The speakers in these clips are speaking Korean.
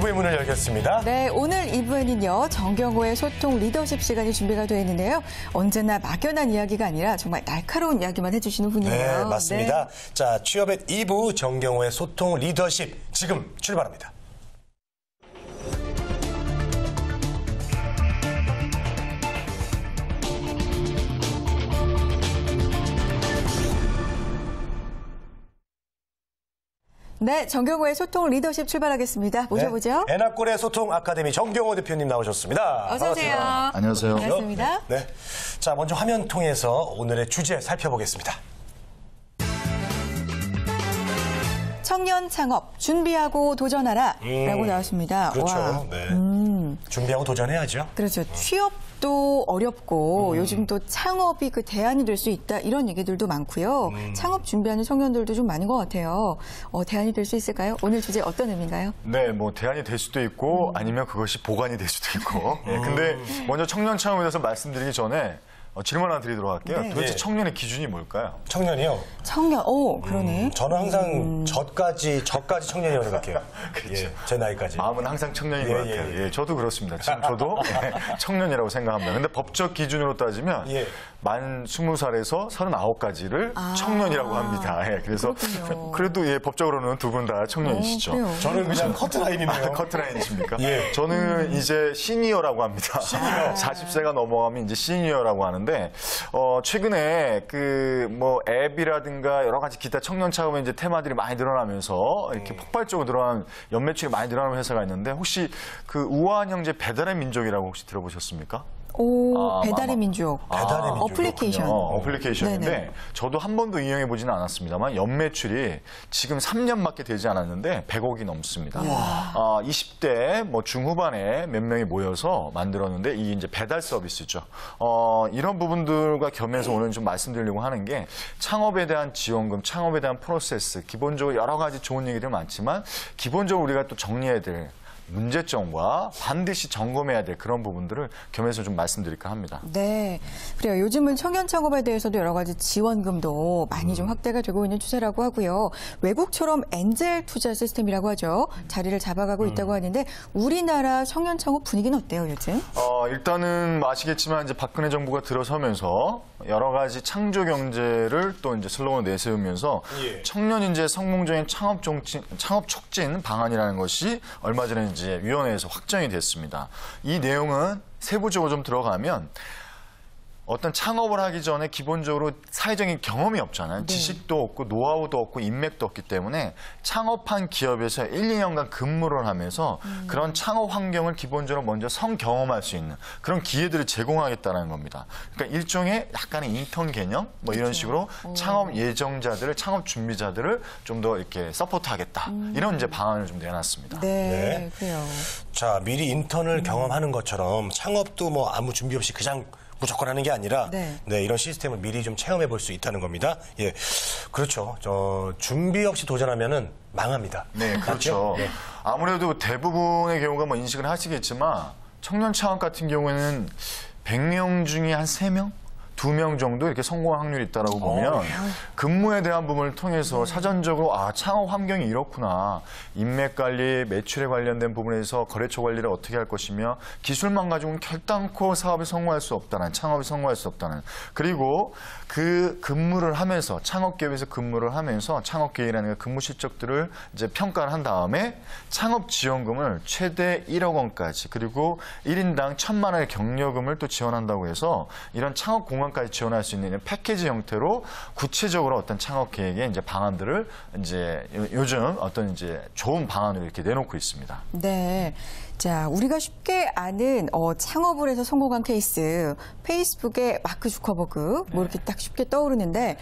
2부의 문을 열겠습니다. 네, 오늘 2부에는요. 정경호의 소통 리더십 시간이 준비가 되어 있는데요. 언제나 막연한 이야기가 아니라 정말 날카로운 이야기만 해주시는 분이에요. 네, 맞습니다. 네. 자, 취업의 2부 정경호의 소통 리더십 지금 출발합니다. 네, 정경호의 소통 리더십 출발하겠습니다. 모셔보죠. 네, 에나꼴의 소통 아카데미 정경호 대표님 나오셨습니다. 어서 오세요. 안녕하세요. 반갑습니다. 네, 자 먼저 화면 통해서 오늘의 주제 살펴보겠습니다. 청년 창업 준비하고 도전하라 라고 나왔습니다. 그렇죠. 와. 네. 준비하고 도전해야죠. 그렇죠. 취업도 어렵고 요즘 또 창업이 그 대안이 될 수 있다 이런 얘기들도 많고요. 창업 준비하는 청년들도 좀 많은 것 같아요. 대안이 될 수 있을까요? 오늘 주제 어떤 의미인가요? 네, 뭐 대안이 될 수도 있고 아니면 그것이 보관이 될 수도 있고. 예, 근데 먼저 청년 창업에 대해서 말씀드리기 전에 질문 하나 드리도록 할게요. 네. 도대체 네. 청년의 기준이 뭘까요? 청년이요? 청년, 그러네. 저는 항상 저까지 청년이라고 생각해요. 그렇죠. 예, 제 나이까지. 마음은 항상 청년인 것 예, 같아요. 예. 예, 저도 그렇습니다. 지금 저도 청년이라고 생각합니다. 근데 법적 기준으로 따지면 예. 만 20살에서 39까지를 청년이라고 합니다. 예, 그래서 그렇군요. 그래도 예, 법적으로는 두 분 다 청년이시죠. 그래요. 저는 그냥 커트라인이네요. 커트라인이십니까? 예. 저는 이제 시니어라고 합니다. 40세가 넘어가면 이제 시니어라고 하는데, 최근에 뭐 앱이라든가 여러 가지 기타 청년 창업의 이제 테마들이 많이 늘어나면서 이렇게 폭발적으로 늘어난 연매출이 많이 늘어나는 회사가 있는데 혹시 그 우아한 형제 배달의 민족이라고 혹시 들어보셨습니까? 배달의 민족. 배달의 민족. 어플리케이션. 어플리케이션인데 네네. 저도 한 번도 이용해 보지는 않았습니다만 연매출이 지금 3년밖에 되지 않았는데 100억이 넘습니다. 20대 뭐 중후반에 몇 명이 모여서 만들었는데 이게 이제 배달 서비스죠. 이런 부분들과 겸해서 오늘 좀 말씀드리려고 하는 게 창업에 대한 지원금, 창업에 대한 프로세스, 기본적으로 여러 가지 좋은 얘기들 많지만 기본적으로 우리가 또 정리해야 될 문제점과 반드시 점검해야 될 그런 부분들을 겸해서 좀 말씀드릴까 합니다. 네, 그래요. 요즘은 청년 창업에 대해서도 여러 가지 지원금도 많이 좀 확대가 되고 있는 추세라고 하고요. 외국처럼 엔젤 투자 시스템이라고 하죠. 자리를 잡아가고 있다고 하는데 우리나라 청년 창업 분위기는 어때요, 요즘? 일단은 뭐 아시겠지만 이제 박근혜 정부가 들어서면서 여러 가지 창조 경제를 또 이제 슬로건을 내세우면서 예. 청년 인재 성공적인 창업 촉진 방안이라는 것이 얼마 전에 이제 위원회에서 확정이 됐습니다. 이 내용은 세부적으로 좀 들어가면 어떤 창업을 하기 전에 기본적으로 사회적인 경험이 없잖아요. 지식도 없고 노하우도 없고 인맥도 없기 때문에 창업한 기업에서 1, 2년간 근무를 하면서 그런 창업 환경을 기본적으로 먼저 성경험할 수 있는 그런 기회들을 제공하겠다는 겁니다. 그러니까 일종의 약간의 인턴 개념 뭐 이런 식으로 창업 예정자들을 창업 준비자들을 좀 더 이렇게 서포트하겠다. 이런 이제 방안을 좀 내놨습니다. 네, 그래요. 자, 미리 인턴을 경험하는 것처럼 창업도 뭐 아무 준비 없이 그냥 무조건 하는 게 아니라 네. 이런 시스템을 미리 좀 체험해 볼 수 있다는 겁니다. 예, 그렇죠. 준비 없이 도전하면은 망합니다. 네, 그렇죠. 네. 아무래도 대부분의 경우가 뭐 인식을 하시겠지만 청년 창업 같은 경우에는 100명 중에 한 3명? 2명 정도 이렇게 성공할 확률이 있다고 보면 근무에 대한 부분을 통해서 사전적으로 창업 환경이 이렇구나. 인맥 관리, 매출에 관련된 부분에서 거래처 관리를 어떻게 할 것이며 기술만 가지고는 결단코 사업에 성공할 수 없다는, 창업에 성공할 수 없다는. 그리고 그 근무를 하면서 창업기업에서 근무를 하면서 창업계획이라는 근무 실적들을 이제 평가를 한 다음에 창업 지원금을 최대 1억 원까지 그리고 1인당 1,000만 원의 격려금을 또 지원한다고 해서 이런 창업 공간까지 지원할 수 있는 패키지 형태로 구체적으로 어떤 창업 계획의 이제 방안들을 이제 요즘 어떤 이제 좋은 방안으로 이렇게 내놓고 있습니다. 네. 자, 우리가 쉽게 아는 창업을 해서 성공한 케이스, 페이스북의 마크 주커버그 뭐 이렇게 딱 쉽게 떠오르는데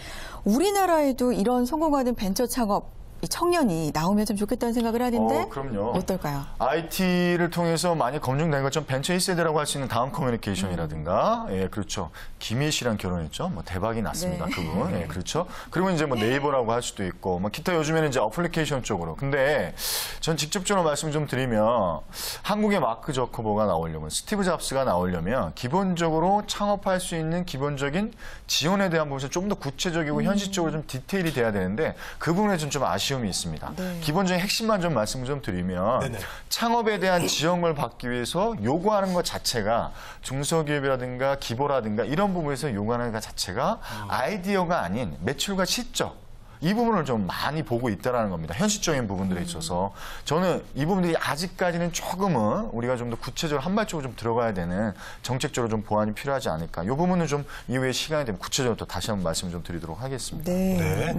우리나라에도 이런 성공하는 벤처 창업 이 청년이 나오면 좀 좋겠다는 생각을 하는데 그럼요. 어떨까요? IT를 통해서 많이 검증된 것처럼 벤처 1세대라고 할 수 있는 다음 커뮤니케이션이라든가 예, 그렇죠. 김희 씨랑 결혼했죠. 뭐 대박이 났습니다. 네. 그분. 예, 그렇죠. 그리고 이제 뭐 네이버라고 할 수도 있고 뭐 기타 요즘에는 이제 어플리케이션 쪽으로. 근데 전 직접적으로 말씀 좀 드리면 한국의 마크 저커버가 나오려면 스티브 잡스가 나오려면 기본적으로 창업할 수 있는 기본적인 지원에 대한 부분에서 좀 더 구체적이고 현실적으로 좀 디테일이 돼야 되는데 그 부분에 좀 아쉬운 아쉬움이 있습니다. 네. 기본적인 핵심만 좀 말씀을 좀 드리면 네네. 창업에 대한 지원을 받기 위해서 요구하는 것 자체가 중소기업이라든가 기보라든가 이런 부분에서 요구하는 것 자체가 아이디어가 아닌 매출과 실적 이 부분을 좀 많이 보고 있다는 겁니다. 현실적인 부분들에 있어서. 저는 이 부분들이 아직까지는 조금은 우리가 좀 더 구체적으로 한 발짝으로 좀 들어가야 되는 정책적으로 좀 보완이 필요하지 않을까. 이 부분은 좀 이후에 시간이 되면 구체적으로 또 다시 한번 말씀을 좀 드리도록 하겠습니다. 네. 네.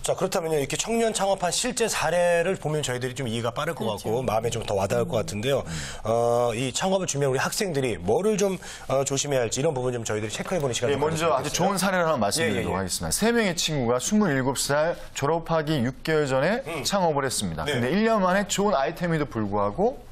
자, 그렇다면요. 이렇게 청년 창업한 실제 사례를 보면 저희들이 좀 이해가 빠를 것 같고 마음에 좀 더 와닿을 것 같은데요. 이 창업을 준비한 우리 학생들이 뭐를 좀 조심해야 할지 이런 부분 좀 저희들이 체크해보는 시간을 먼저 아주 좋은 사례를 하나 말씀드리도록 하겠습니다. 3명의 친구가 27살 졸업하기 6개월 전에 창업을 했습니다. 네. 근데 1년 만에 좋은 아이템에도 불구하고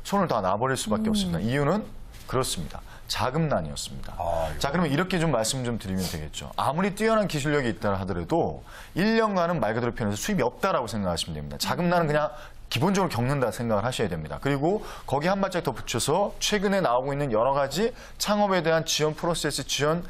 손을 다 놔버릴 수밖에 없습니다. 이유는 그렇습니다. 자금난이었습니다. 자, 그러면 이렇게 좀 말씀 좀 드리면 되겠죠. 아무리 뛰어난 기술력이 있다 하더라도 1년간은 말 그대로 표현해서 수입이 없다라고 생각하시면 됩니다. 자금난은 그냥 기본적으로 겪는다 생각을 하셔야 됩니다. 그리고 거기에 한 발짝 더 붙여서 최근에 나오고 있는 여러 가지 창업에 대한 지원 프로세스, 지원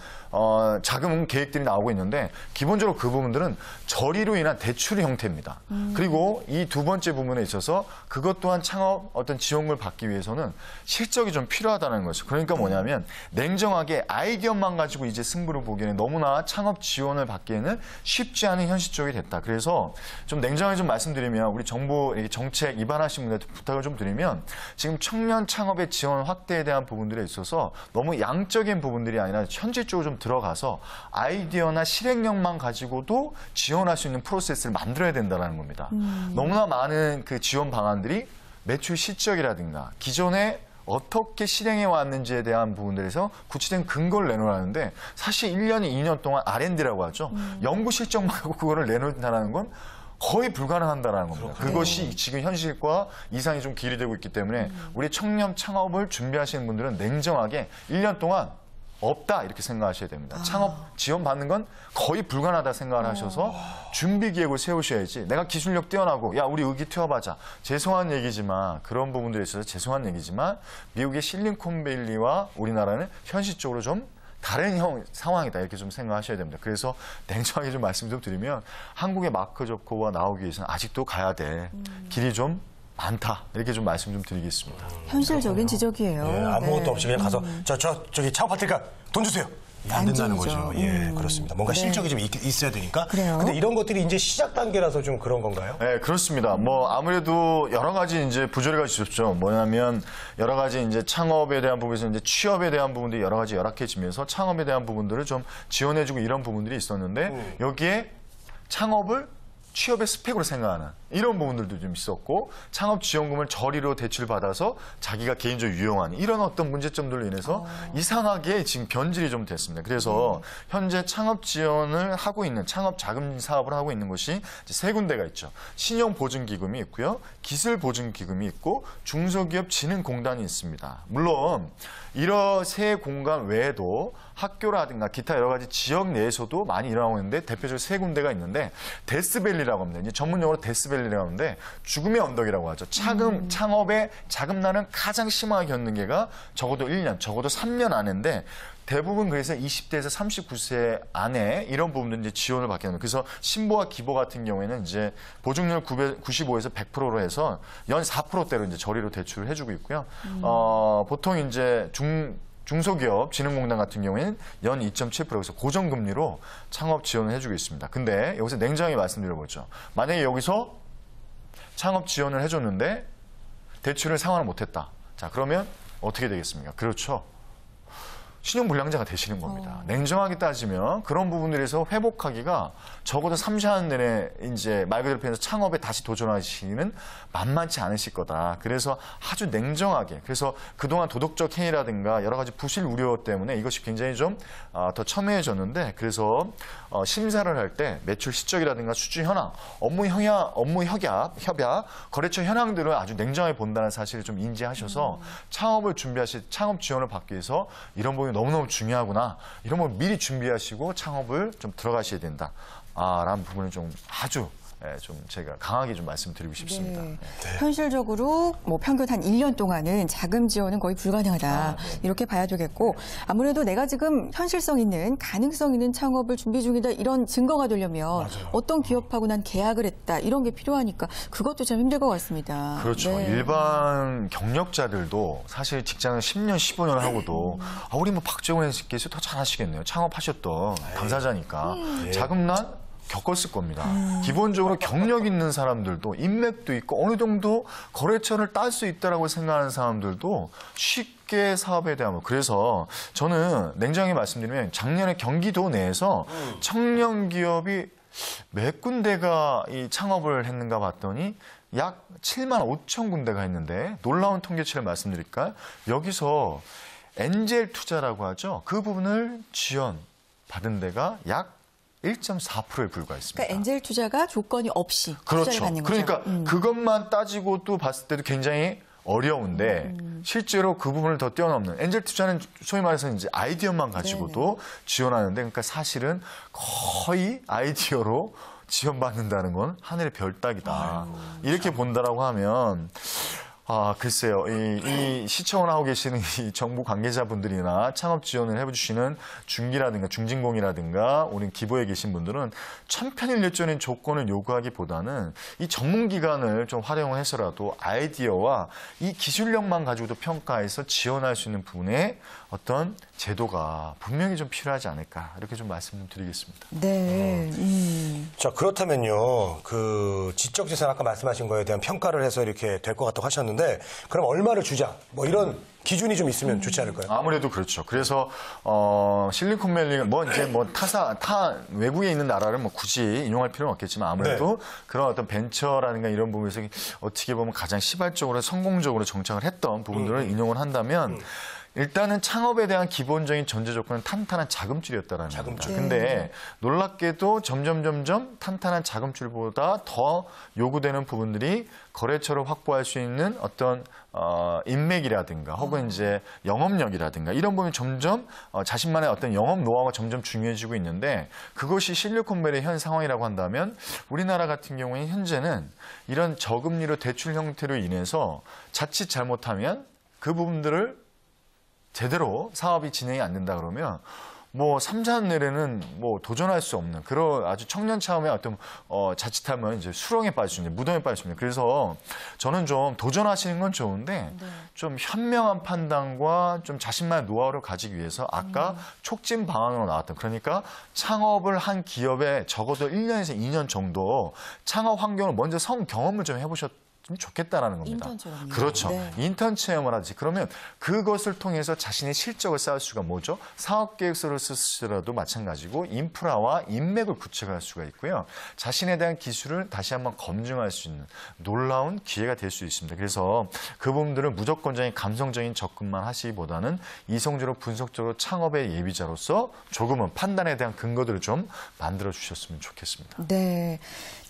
자금 계획들이 나오고 있는데 기본적으로 그 부분들은 저리로 인한 대출의 형태입니다. 그리고 이 두 번째 부분에 있어서 그것 또한 창업 어떤 지원을 받기 위해서는 실적이 좀 필요하다는 거죠. 그러니까 뭐냐면 냉정하게 아이디어만 가지고 이제 승부를 보기에는 너무나 창업 지원을 받기에는 쉽지 않은 현실적이 됐다. 그래서 좀 냉정하게 좀 말씀드리면 우리 정부 정책 입안하신 분들한테 부탁을 좀 드리면 지금 청년 창업의 지원 확대에 대한 부분들에 있어서 너무 양적인 부분들이 아니라 현실적으로 좀 들어가서 아이디어나 실행력만 가지고도 지원할 수 있는 프로세스를 만들어야 된다는 겁니다. 너무나 많은 그 지원 방안들이 매출 실적이라든가 기존에 어떻게 실행해 왔는지에 대한 부분들에서 구체적인 근거를 내놓으라는데 사실 1년, 2년 동안 R&D라고 하죠. 연구 실적만 갖고 그거를 내놓는다는 건 거의 불가능한다는 겁니다. 그것이 지금 현실과 이상이 좀 길이되고 있기 때문에 우리 청년 창업을 준비하시는 분들은 냉정하게 1년 동안 없다 이렇게 생각하셔야 됩니다. 창업 지원 받는 건 거의 불가능하다 생각을 하셔서 준비 계획을 세우셔야지 내가 기술력 뛰어나고 야 우리 의기투합하자. 죄송한 얘기지만 그런 부분들에 있어서 죄송한 얘기지만 미국의 실리콘밸리와 우리나라는 현실적으로 좀 다른 상황이다 이렇게 좀 생각하셔야 됩니다. 그래서 냉정하게 좀 말씀 좀 드리면 한국의 마크 저커버가 나오기 위해서는 아직도 가야 돼. 길이 좀 많다. 이렇게 좀 말씀 좀 드리겠습니다. 현실적인 지적이에요. 네, 아무것도 네. 없이 그냥 가서 저기 창업할테니까 돈 주세요. 안 된다는 거죠. 예, 그렇습니다. 뭔가 실적이 좀 있어야 되니까. 그래요? 근데 이런 것들이 이제 시작 단계라서 좀 그런 건가요? 네, 그렇습니다. 뭐 아무래도 여러 가지 이제 부조리가 있었죠. 뭐냐면 여러 가지 이제 창업에 대한 부분에서 이제 취업에 대한 부분들이 여러 가지 열악해지면서 창업에 대한 부분들을 좀 지원해주고 이런 부분들이 있었는데 여기에 창업을 취업의 스펙으로 생각하는 이런 부분들도 좀 있었고 창업 지원금을 저리로 대출받아서 자기가 개인적으로 유용한 이런 어떤 문제점들로 인해서 이상하게 지금 변질이 좀 됐습니다. 그래서 현재 창업 지원을 하고 있는 창업 자금 사업을 하고 있는 곳이 이제 세 군데가 있죠. 신용보증기금이 있고요. 기술보증기금이 있고 중소기업진흥공단이 있습니다. 물론 이런 세 공간 외에도 학교라든가 기타 여러 가지 지역 내에서도 많이 일어나고 있는데 대표적으로 세 군데가 있는데 데스밸리라고 합니다. 이제 전문용어로 데스밸리라고 하는데 죽음의 언덕이라고 하죠. 창업에 자금난은 가장 심하게 겪는 게가 적어도 1년, 적어도 3년 안인데 대부분 그래서 20대에서 39세 안에 이런 부분들 이제 지원을 받게 됩니다. 그래서 신보와 기보 같은 경우에는 이제 보증률 95에서 100%로 해서 연 4%대로 이제 저리로 대출을 해주고 있고요. 보통 이제 중소기업 진흥공단 같은 경우에는 연 2.7%에서 고정금리로 창업 지원을 해주고 있습니다. 근데 여기서 냉정하게 말씀드려보죠. 만약에 여기서 창업 지원을 해줬는데 대출을 상환을 못했다. 자, 그러면 어떻게 되겠습니까? 그렇죠. 신용불량자가 되시는 겁니다. 냉정하게 따지면 그런 부분들에서 회복하기가 적어도 3년 내내 이제 말 그대로 표현해서 창업에 다시 도전하시기는 만만치 않으실 거다. 그래서 아주 냉정하게 그래서 그동안 도덕적 해이라든가 여러 가지 부실 우려 때문에 이것이 굉장히 좀 더 첨예해졌는데 그래서 심사를 할 때 매출 실적이라든가 수주 현황, 업무 협약, 거래처 현황들을 아주 냉정하게 본다는 사실을 좀 인지하셔서 창업을 준비하실 창업 지원을 받기 위해서 이런 부분이 너무너무 중요하구나. 이런 걸 미리 준비하시고 창업을 좀 들어가셔야 된다. 라는 부분을 좀 아주 좀 제가 강하게 좀 말씀드리고 싶습니다. 네. 현실적으로 뭐 평균 한 1년 동안은 자금 지원은 거의 불가능하다. 이렇게 봐야 되겠고 아무래도 내가 지금 현실성 있는 가능성 있는 창업을 준비 중이다 이런 증거가 되려면 어떤 기업하고 난 계약을 했다 이런 게 필요하니까 그것도 참 힘들 것 같습니다. 그렇죠. 네. 일반 경력자들도 사실 직장을 10년, 15년 하고도 우리 뭐 박정훈 씨께서 더 잘하시겠네요. 창업하셨던 당사자니까. 자금난 겪었을 겁니다. 기본적으로 경력 있는 사람들도 인맥도 있고 어느 정도 거래처를 딸 수 있다라고 생각하는 사람들도 쉽게 사업에 대한 그래서 저는 냉정히 말씀드리면 작년에 경기도 내에서 청년 기업이 몇 군데가 이 창업을 했는가 봤더니 약 7만 5천 군데가 했는데 놀라운 통계치를 말씀드릴까요? 여기서 엔젤 투자라고 하죠. 그 부분을 지원받은 데가 약 1.4%에 불과했습니다. 그러니까 엔젤 투자가 조건이 없이 투자를 그렇죠. 받는 거죠. 그러니까 그것만 따지고 또 봤을 때도 굉장히 어려운데 실제로 그 부분을 더 뛰어넘는 엔젤 투자는 소위 말해서 이제 아이디어만 가지고도 지원하는데 그러니까 사실은 거의 아이디어로 지원받는다는 건 하늘의 별 따기다. 이렇게 본다라고 하면 글쎄요. 이 시청을 하고 계시는 이 정부 관계자분들이나 창업 지원을 해주시는 중기라든가 중진공이라든가 우리 기부에 계신 분들은 천편일률적인 조건을 요구하기보다는 이 전문기관을 좀 활용해서라도 아이디어와 이 기술력만 가지고도 평가해서 지원할 수 있는 부분에 어떤 제도가 분명히 좀 필요하지 않을까 이렇게 좀 말씀 좀 드리겠습니다. 네. 자, 그렇다면요. 그 지적재산 아까 말씀하신 거에 대한 평가를 해서 이렇게 될 것 같다고 하셨는데 그럼 얼마를 주자? 뭐 이런 기준이 좀 있으면 좋지 않을까요? 아무래도 그렇죠. 그래서 실리콘밸리 타 외국에 있는 나라를 뭐 굳이 인용할 필요는 없겠지만 아무래도 그런 어떤 벤처라든가 이런 부분에서 어떻게 보면 가장 시발적으로 성공적으로 정착을 했던 부분들을 인용을 한다면 일단은 창업에 대한 기본적인 전제 조건은 탄탄한 자금줄이었다라는 겁니다. 근데 놀랍게도 점점 탄탄한 자금줄보다 더 요구되는 부분들이 거래처를 확보할 수 있는 어떤 인맥이라든가 혹은 이제 영업력이라든가 이런 부분이 점점 자신만의 어떤 영업 노하우가 점점 중요해지고 있는데 그것이 실리콘밸리의 현 상황이라고 한다면 우리나라 같은 경우에 현재는 이런 저금리로 대출 형태로 인해서 자칫 잘못하면 그 부분들을 제대로 사업이 진행이 안 된다 그러면 뭐 3, 4년 내내는 뭐 도전할 수 없는 그런 아주 청년 차움의 어떤 자칫하면 이제 수렁에 빠질 수 있는 무덤에 빠질 수 있는 그래서 저는 좀 도전하시는 건 좋은데 좀 현명한 판단과 좀 자신만의 노하우를 가지기 위해서 아까 촉진 방안으로 나왔던 그러니까 창업을 한 기업에 적어도 1년에서 2년 정도 창업 환경을 먼저 경험을 좀 해보셨 좋겠다라는 겁니다. 인턴처럼요. 그렇죠. 네. 인턴 체험을 하지. 그러면 그것을 통해서 자신의 실적을 쌓을 수가 뭐죠? 사업 계획서를 쓰시더라도 마찬가지고 인프라와 인맥을 구축할 수가 있고요. 자신에 대한 기술을 다시 한번 검증할 수 있는 놀라운 기회가 될 수 있습니다. 그래서 그 부분들은 무조건적인 감성적인 접근만 하시기보다는 이성적으로 분석적으로 창업의 예비자로서 조금은 판단에 대한 근거들을 좀 만들어 주셨으면 좋겠습니다. 네.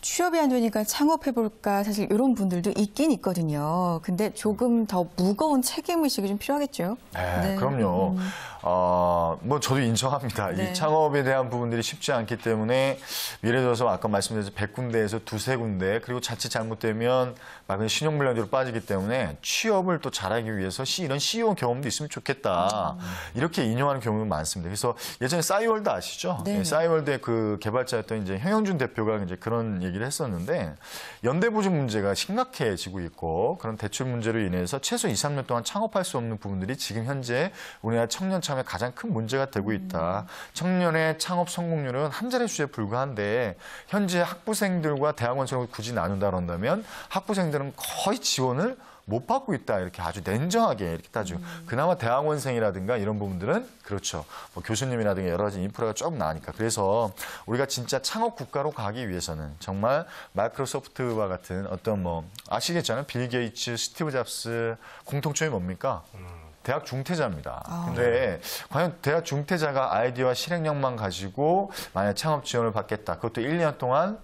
취업이 안 되니까 창업해볼까 사실 이런 분들도 있긴 있거든요. 근데 조금 더 무거운 책임의식이 좀 필요하겠죠. 네, 그럼요. 뭐 저도 인정합니다. 네. 이 창업에 대한 부분들이 쉽지 않기 때문에 예를 들어서 아까 말씀드린 100군데에서 2-3군데 그리고 자칫 잘못되면 말 그대로 신용불량자로 빠지기 때문에 취업을 또 잘하기 위해서 이런 CEO 경험도 있으면 좋겠다. 이렇게 인용하는 경우도 많습니다. 그래서 예전에 싸이월드 아시죠? 네. 싸이월드의 그 개발자였던 이제 형영준 대표가 이제 그런 얘기를 했었는데 연대보증 문제가 심각해지고 있고 그런 대출 문제로 인해서 최소 2-3년 동안 창업할 수 없는 부분들이 지금 현재 우리나라 청년 창업의 가장 큰 문제가 되고 있다. 청년의 창업 성공률은 한 자릿수에 불과한데 현재 학부생들과 대학원생을 굳이 나눈다 그런다면 학부생들은 거의 지원을 못 받고 있다 이렇게 아주 냉정하게 이렇게 따지고 그나마 대학원생이라든가 이런 부분들은 그렇죠 뭐 교수님이라든가 여러 가지 인프라가 조금 나으니까 그래서 우리가 진짜 창업 국가로 가기 위해서는 정말 마이크로소프트와 같은 어떤 뭐 아시겠잖아요 빌 게이츠, 스티브 잡스 공통점이 뭡니까? 대학 중퇴자입니다. 근데 과연 대학 중퇴자가 아이디어와 실행력만 가지고 만약 창업 지원을 받겠다. 그것도 1년 동안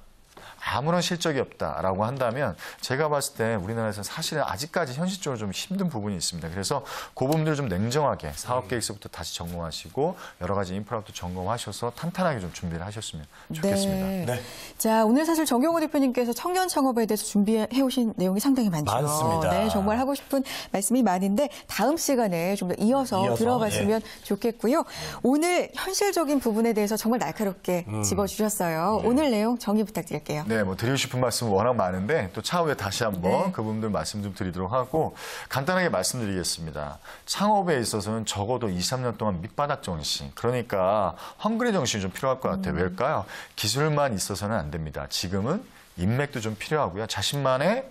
아무런 실적이 없다라고 한다면 제가 봤을 때 우리나라에서는 사실은 아직까지 현실적으로 좀 힘든 부분이 있습니다. 그래서 그 부분들을 좀 냉정하게 사업 계획서부터 다시 점검하시고 여러 가지 인프라부터 점검하셔서 탄탄하게 좀 준비를 하셨으면 좋겠습니다. 네. 네. 자, 오늘 사실 정경호 대표님께서 청년 창업에 대해서 준비해 오신 내용이 상당히 많죠. 많습니다. 네, 정말 하고 싶은 말씀이 많은데 다음 시간에 좀 더 이어서 들어갔으면 좋겠고요. 오늘 현실적인 부분에 대해서 정말 날카롭게 짚어주셨어요. 오늘 내용 정리 부탁드릴게요. 네, 뭐 드리고 싶은 말씀은 워낙 많은데 또 차후에 다시 한번 그 부분들 말씀 좀 드리도록 하고 간단하게 말씀드리겠습니다. 창업에 있어서는 적어도 2, 3년 동안 밑바닥 정신, 그러니까 헝그리 정신이 좀 필요할 것 같아요. 왜일까요? 기술만 있어서는 안 됩니다. 지금은 인맥도 좀 필요하고요. 자신만의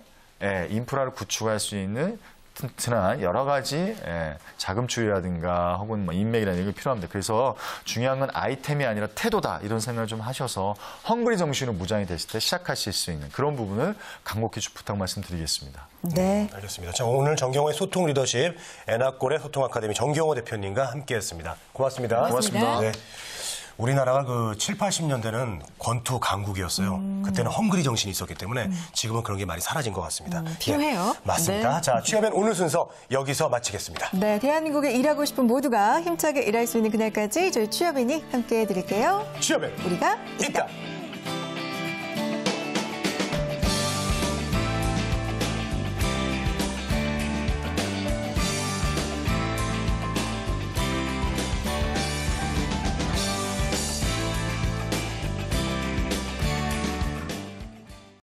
인프라를 구축할 수 있는 튼튼한 여러 가지 자금줄이라든가 혹은 뭐 인맥이라는 게 필요합니다. 그래서 중요한 건 아이템이 아니라 태도다 이런 생각을 좀 하셔서 헝그리 정신으로 무장이 됐을 때 시작하실 수 있는 그런 부분을 간곡히 좀 부탁 말씀드리겠습니다. 네. 알겠습니다. 자, 오늘 정경호의 소통 리더십 에나콜의 소통 아카데미 정경호 대표님과 함께했습니다. 고맙습니다. 고맙습니다. 네. 우리나라가 그 7, 80년대는 권투 강국이었어요. 그때는 헝그리 정신이 있었기 때문에 지금은 그런 게 많이 사라진 것 같습니다. 필요해요. 예, 맞습니다. 네. 자, 취업엔 오늘 순서 여기서 마치겠습니다. 네, 대한민국에 일하고 싶은 모두가 힘차게 일할 수 있는 그날까지 저희 취업인이 함께 해드릴게요. 취업엔 우리가 있다.